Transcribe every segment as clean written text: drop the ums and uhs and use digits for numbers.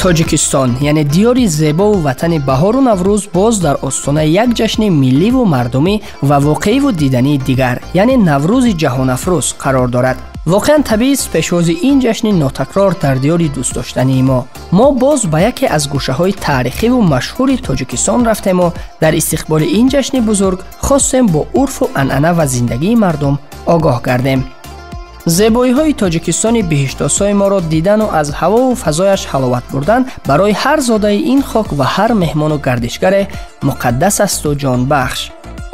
тоҷикистон яъне диёри зебову ватани баҳору наврӯз боз дар остона як ҷашни милливу мардумӣ ва воқеиву дидании дигар яъне наврӯзи ҷаҳонафрӯз қарор дорад. воқеан табиист пешвози ин ҷашни нотакрор дар диёри дӯстдоштании мо боз ба яке аз гӯшаҳои таърихиву машҳури тоҷикистон рафтему дар истиқболи ин ҷашни бузург хостем бо урфу анъана ва зиндагии мардум огоҳ гардем. зебоиҳои тоҷикистони биҳиштосои моро дидану аз ҳавову фазояш ҳаловат бурдан барои ҳар зодаи ин хок ва ҳар меҳмону гардишгаре муқаддас асту ҷонбахш.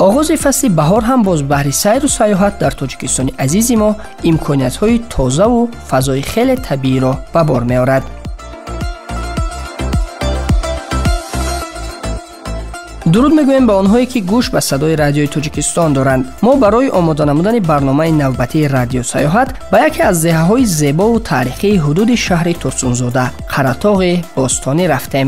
оғози фасли баҳор ҳам боз баҳри сайру сайёҳат дар тоҷикистони азизи мо имкониятҳои тозаву фазои хеле табииро ба бор меорад. дуруд мегӯем ба онҳое ки гӯш ба садои радиои тоҷикистон доранд. мо барои омода намудани барномаи навбатии радиосаёҳат ба яке аз деҳаҳои зебову таърихии ҳудуди шаҳри турсунзода қаратоғи бостонӣ рафтем.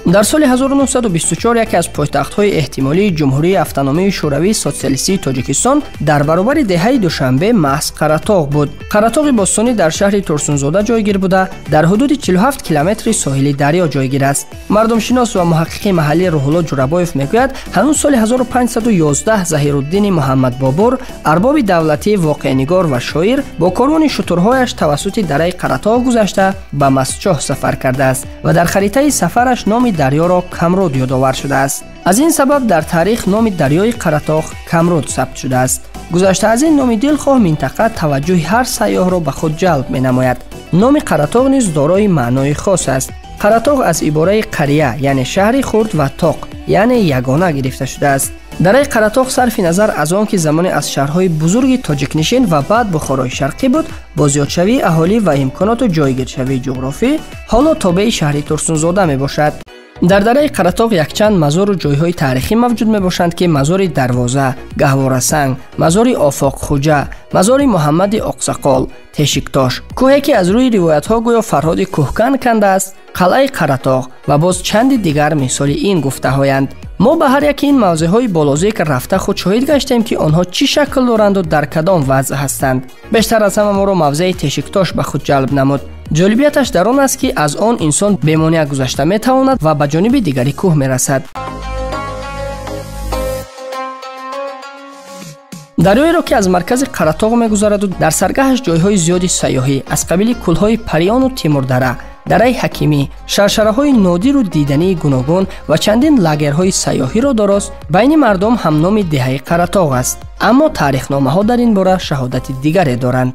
дар соли 1924 яке аз пойтахтҳои эҳтимолии ҷумҳурии автономии шӯравии социалистии тоҷикистон дар баробари деҳаи душанбе маҳз қаратоғ буд. қаратоғи бостонӣ дар шаҳри турсунзода ҷойгир буда дар ҳудуди 47 километри соҳили дарё ҷойгир аст. мардумшинос ва муҳаққиқи маҳаллӣ рӯҳулло ҷурабоев мегӯяд ҳанӯз соли 1511 заҳируддини муҳаммадбобур арбоби давлатии воқеънигор ва шоир бо корвони шутурҳояш тавассути дараи қаратоғ гузашта ба масчоҳ сафар кардааст ва дар харитаи сафараш номи дарёро Камруд ёдовар шудааст. аз ин сабаб дар таърих номи дарёи қаратоғ Камруд сабт шудааст. гузашта аз ин номи дилхоҳ минтақа таваҷҷӯҳи ҳар сайёҳро ба худ ҷалб менамояд. номи қаратоғ низ дорои маънои хос аст. қаратоғ аз ибораи қария яъне шаҳри хурд ва тоқ яъне ягона гирифта шудааст. дараи қаратоғ сарфи назар аз он ки замоне аз шаҳрҳои бузурги тоҷикнишин ва баъд бухорои шарқӣ буд, бо зиёдшавии аҳолӣ ва имконоту ҷойгиршавии ҷуғрофӣ ҳоло тобеи шаҳри турсунзода мебошад. дар дараи қаратоғ якчанд мазору ҷойҳои таърихӣ мавҷуд мебошанд ки мазори дарвоза, гаҳворасанг, мазори офоқхуҷа, мазори муҳаммади оқсақол, тешиктош, кӯҳе ки аз рӯи ривоятҳо гӯё фарҳоди кӯҳкан кандааст, қалъаи қаратоғ ва боз чанди дигар мисоли ин гуфтаҳоянд. мо ба ҳар яки ин мавзеъҳои болозик рафта худ шоҳид гаштем ки онҳо чӣ шакл доранду дар кадом вазъ ҳастанд. бештар аз ҳама моро мавзеи тешиктош ба худ ҷалб намуд. ҷолибияташ дар он аст ки аз он инсон бемониа гузашта метавонад ва ба ҷониби дигари кӯҳ мерасад. дарёеро ки аз маркази қаратоғ мегузараду дар саргаҳаш ҷойҳои зиёди сайёҳӣ аз қабили кӯлҳои париону тимурдара, дараи ҳакимӣ, шаршараҳои нодиру дидании гуногун ва чандин лагерҳои сайёҳиро дорост, байни мардум ҳам номи деҳаи қаратоғ аст. аммо таърихномаҳо дар ин бора шаҳодати дигаре доранд.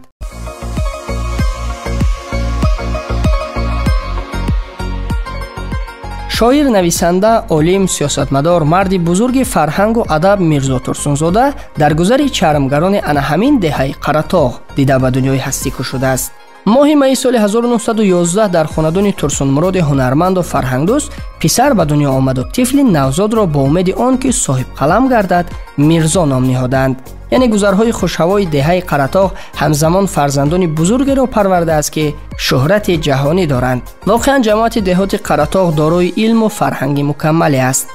шоир, нависанда, олим, сиёсатмадор, марди бузурги фарҳангу адаб Мирзо Турсунзода дар гузари чармгарони ана ҳамин деҳаи қаратоғ дида ба дунёи ҳастӣ кушудааст. моҳи майи соли 1911 дар хонадони Турсунмуроди ҳунарманду фарҳангдӯст писар ба дунё омаду тифли навзодро бо умеди он ки соҳибқалам гардад Мирзо ном ниҳоданд. яъне гузарҳои хушҳавои деҳаи қаратоғ ҳамзамон фарзандони бузургеро парвардааст ки шӯҳрати ҷаҳонӣ доранд. воқеан ҷамоати деҳоти қаратоғ дорои илму фарҳанги мукаммале аст.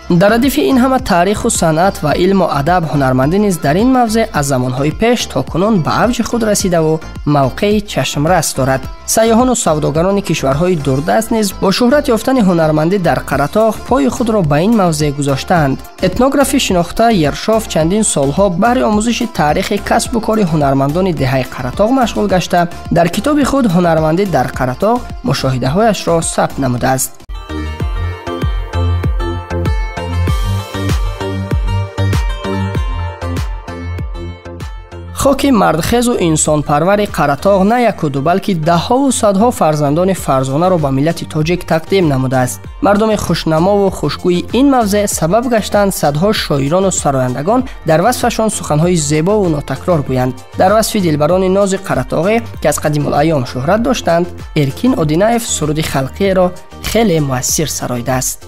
дар радифи ин ҳама таъриху санъат ва илму адаб ҳунармандӣ низ дар ин мавзеъ аз замонҳои пеш то кунун ба авҷи худ расидаву мавқеи чашмрас дорад. сайёҳону савдогарони кишварҳои дурдаст низ бо шӯҳрат ёфтани ҳунармандӣ дар қаратоғ пои худро ба ин мавзеъ гузоштаанд. этнографи шинохта Ершов чандин солҳо баҳри омӯзиши таърихи касбу кори ҳунармандони деҳаи қаратоғ машғул гашта дар китоби худ ҳунармандӣ дар қаратоғ мушоҳидаҳояшро сабт намудааст. хоки мардхезу инсонпарвари қаратоғ на якуду балки даҳҳову садҳо фарзандони фарзонаро ба миллати тоҷик тақдим намудааст. мардуми хушнамову хушгӯи ин мавзеъ сабаб гаштанд садҳо шоирону сарояндагон дар васфашон суханҳои зебову нотакрор гӯянд. дар васфи дилбарони нози қаратоғе ки аз қадимулайём шӯҳрат доштанд, Эркин Одинаев суруди халқиеро хеле муассир сароидааст.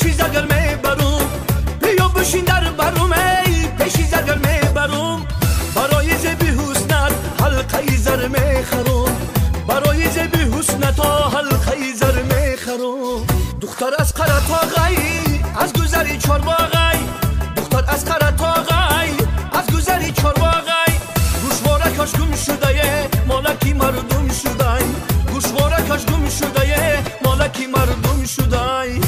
پیشی زگر میبرم بیا بشین در برم ای پیشی زگر میبرم برای زبی حسنت حلقه زر میخرم برای زبی حسنت حلقه زر میخرم دختر از قرطاغی از گذری چارباغی دختر از قرطاغی از گذری چارباغی گوشواره کاش گم شده مالکی مردم شده گوشواره کاش گم شده مالکی مردم شده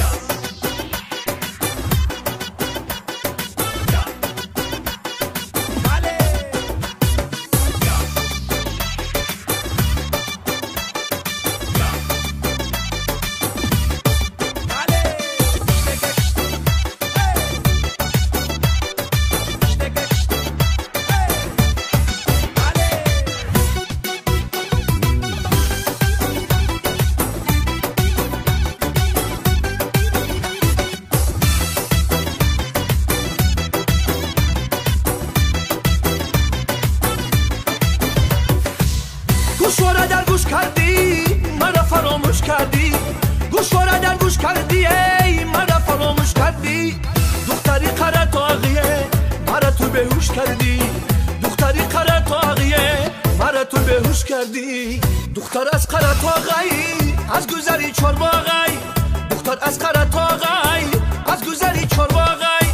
گوشواره در گوش کردی مرا فراموش کردی گوشواره در گوش کردی ای مرا فراموش کردی دختری قرطاغیه مرا تو بهوش کردی دختری قرطاغیه مرا تو بهوش کردی دختر از قرطاغی از گذری چارباغی دختر از قرطاغی از گذری چارباغی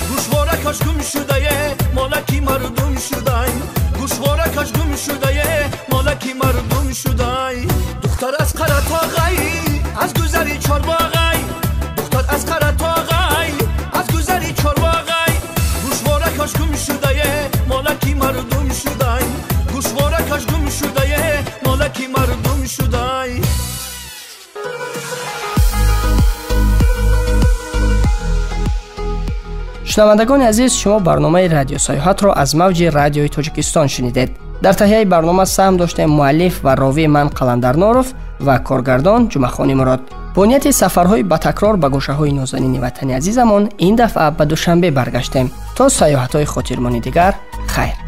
گوشواره کاش گم شده مالکی مردم شده گوشواره کاش گم شده مالکی مردم شده دختر از قرطاغی از گذری چارباغی دختر از قرطاغی از گذری چارباغی گوشواره کاش گم شده مالکی مردم شده گوشواره کاش گم شده مالکی مردم شده شنوندگان عزیز، شما برنامه رادیو سیاحت را از موج رادیوی تاجیکستان شنیدید. در تهیه برنامه سهم داشتیم مؤلف و راوی من قلندر نورов و کارگردان جمعخانی مراد. با نیت سفرهای با تکرار به گوشه‌های نازنین وطن عزیزمان این دفعه به دوشنبه برگشتیم تا سیاحت‌های خاطرمانی دیگر. خیر.